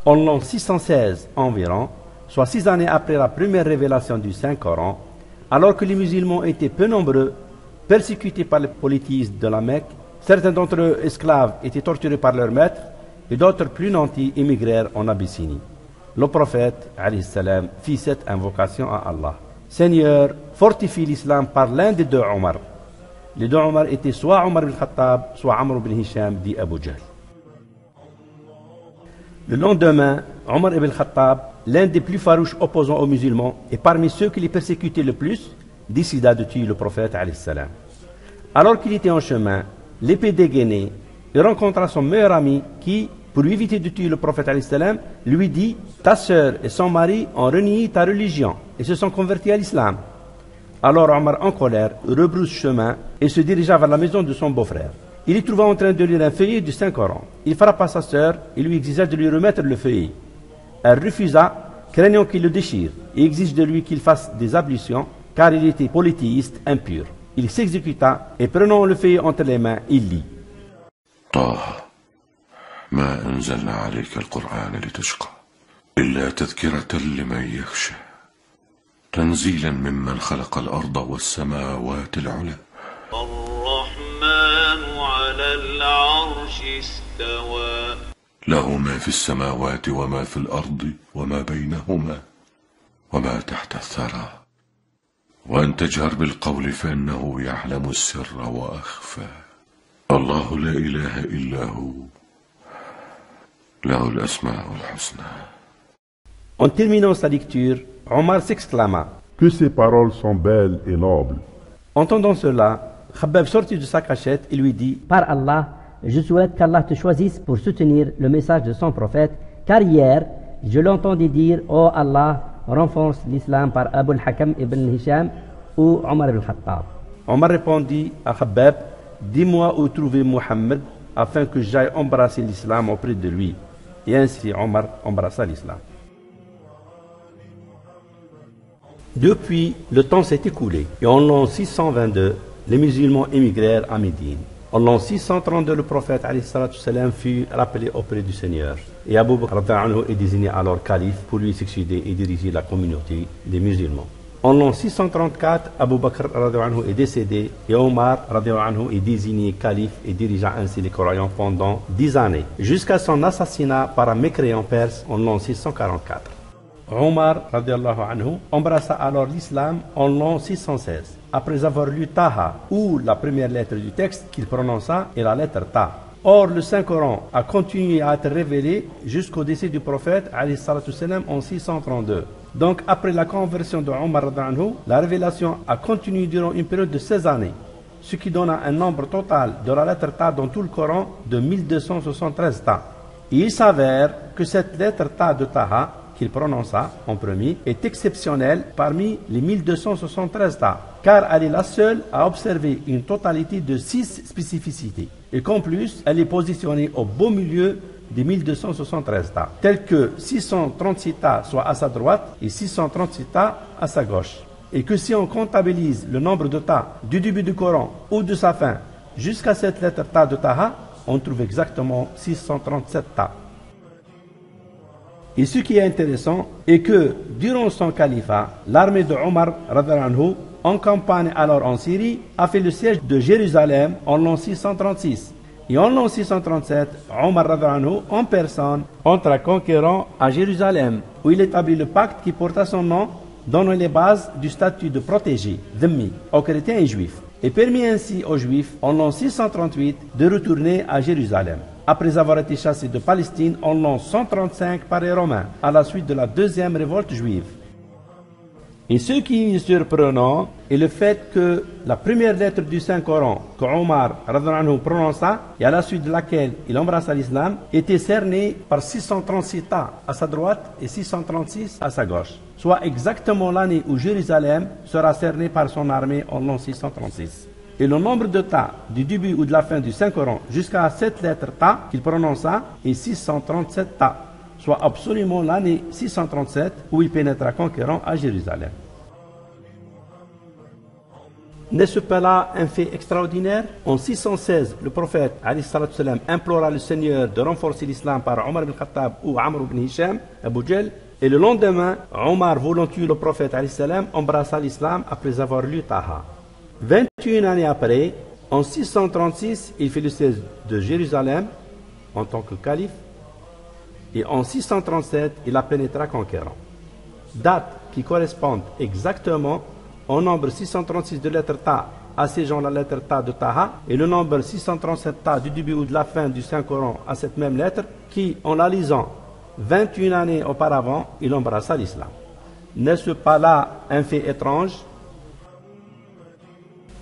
En l'an 616 environ, soit 6 années après la première révélation du Saint-Coran, alors que les musulmans étaient peu nombreux, persécutés par les polythéistes de la Mecque, certains d'entre eux esclaves étaient torturés par leurs maîtres et d'autres plus nantis émigrèrent en Abyssinie. Le prophète alayhi salam, fit cette invocation à Allah. Seigneur, fortifie l'islam par l'un des deux Omar. Les deux Omar étaient soit Omar ibn Khattab, soit Amr ibn Hisham, dit Abu Jahl. Le lendemain, Omar ibn Khattab, l'un des plus farouches opposants aux musulmans et parmi ceux qui les persécutaient le plus, décida de tuer le prophète alayhi salam. Alors qu'il était en chemin, l'épée dégainée, il rencontra son meilleur ami qui, pour lui éviter de tuer le prophète alayhi salam, lui dit « Ta sœur et son mari ont renié ta religion et se sont convertis à l'islam. » Alors Omar, en colère, rebrousse chemin et se dirigea vers la maison de son beau-frère. Il y trouva en train de lire un feuillet du Saint-Coran. Il frappa sa sœur et lui exigea de lui remettre le feuillet. Elle refusa, craignant qu'il le déchire, et exige de lui qu'il fasse des ablutions, car il était polythéiste impur. Il s'exécuta et prenant le feuillet entre les mains, il lit. ما أنزلنا عليك القرآن لتشقى إلا تذكرة لمن يخشى تنزيلا ممن خلق الأرض والسماوات العلى الرحمن على العرش استوى له ما في السماوات وما في الأرض وما بينهما وما تحت الثرى وأن تجهر بالقول فإنه يعلم السر وأخفى الله لا إله إلا هو En terminant sa lecture, Omar s'exclama « Que ces paroles sont belles et nobles !» Entendant cela, Khabbab sortit de sa cachette et lui dit « Par Allah, je souhaite qu'Allah te choisisse pour soutenir le message de son prophète, car hier, je l'entendis dire « Oh Allah, renforce l'islam par Abu al-Hakam ibn Hisham ou Omar ibn Khattab. » Omar répondit à Khabbab « Dis-moi où trouver Muhammad afin que j'aille embrasser l'islam auprès de lui. » Et ainsi Omar embrassa l'islam. Depuis, le temps s'est écoulé et en l'an 622, les musulmans émigrèrent à Médine. En l'an 632, le prophète salam, fut rappelé auprès du Seigneur. Et Abu Bakr est désigné alors calife pour lui succéder et diriger la communauté des musulmans. En l'an 634, Abu Bakr est décédé et Omar est désigné calife et dirigea ainsi les croyants pendant 10 années, jusqu'à son assassinat par un mécréant perse en l'an 644. Omar embrassa alors l'islam en l'an 616, après avoir lu Taha, où la première lettre du texte qu'il prononça est la lettre Ta. Or, le Saint-Coran a continué à être révélé jusqu'au décès du prophète en 632. Donc, après la conversion de Omar, la révélation a continué durant une période de 16 années, ce qui donne un nombre total de la lettre Ta dans tout le Coran de 1273 Ta. Et il s'avère que cette lettre Ta de Taha, qu'il prononça en premier, est exceptionnelle parmi les 1273 Ta, car elle est la seule à observer une totalité de 6 spécificités. Et qu'en plus, elle est positionnée au beau milieu des 1273 tas, tels que 636 tas soient à sa droite et 636 tas à sa gauche. Et que si on comptabilise le nombre de tas du début du Coran ou de sa fin jusqu'à cette lettre ta de Taha, on trouve exactement 637 tas. Et ce qui est intéressant est que durant son califat, l'armée de Omar en campagne alors en Syrie a fait le siège de Jérusalem en l'an 636. Et en l'an 637, Omar en personne entra conquérant à Jérusalem, où il établit le pacte qui porta son nom, donnant les bases du statut de protégé, dhimmi, aux chrétiens et juifs, et permit ainsi aux juifs, en l'an 638, de retourner à Jérusalem, après avoir été chassés de Palestine en l'an 135 par les Romains, à la suite de la deuxième révolte juive. Et ce qui est surprenant est le fait que la première lettre du Saint-Coran que Omar prononça et à la suite de laquelle il embrassa l'islam était cernée par 636 tas à sa droite et 636 à sa gauche, soit exactement l'année où Jérusalem sera cernée par son armée en l'an 636. Et le nombre de tas du début ou de la fin du Saint-Coran jusqu'à cette lettre ta qu'il prononça est 637 tas, soit absolument l'année 637 où il pénétra conquérant à Jérusalem. N'est-ce pas là un fait extraordinaire? En 616, le prophète salam, implora le Seigneur de renforcer l'islam par Omar ibn Khattab ou Amr ibn Hisham, Abu Jahl. Et le lendemain, Omar, voulant tuer le prophète salam, embrassa l'islam après avoir lu Taha. 21 années après, en 636, il fait le siège de Jérusalem en tant que calife. Et en 637, il la pénétra conquérant. Dates qui correspondent exactement au nombre 636 de lettre Ta, assiégeant la lettre Ta de Taha, et le nombre 637 Ta du début ou de la fin du Saint-Coran à cette même lettre, qui, en la lisant 21 années auparavant, il embrassa l'islam. N'est-ce pas là un fait étrange?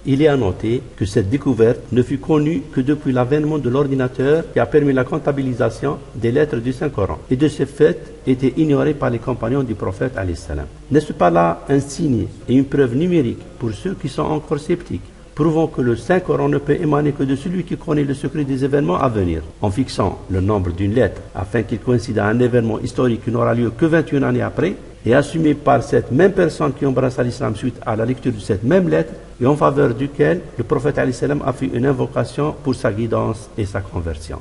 Il est à noter que cette découverte ne fut connue que depuis l'avènement de l'ordinateur qui a permis la comptabilisation des lettres du Saint-Coran, et de ce fait était ignorée par les compagnons du prophète alayhi salam. N'est-ce pas là un signe et une preuve numérique pour ceux qui sont encore sceptiques, prouvant que le Saint-Coran ne peut émaner que de celui qui connaît le secret des événements à venir, en fixant le nombre d'une lettre afin qu'il coïncide à un événement historique qui n'aura lieu que 21 années après, et assumé par cette même personne qui embrassa l'islam suite à la lecture de cette même lettre, et en faveur duquel le prophète alayhi salam a fait une invocation pour sa guidance et sa conversion.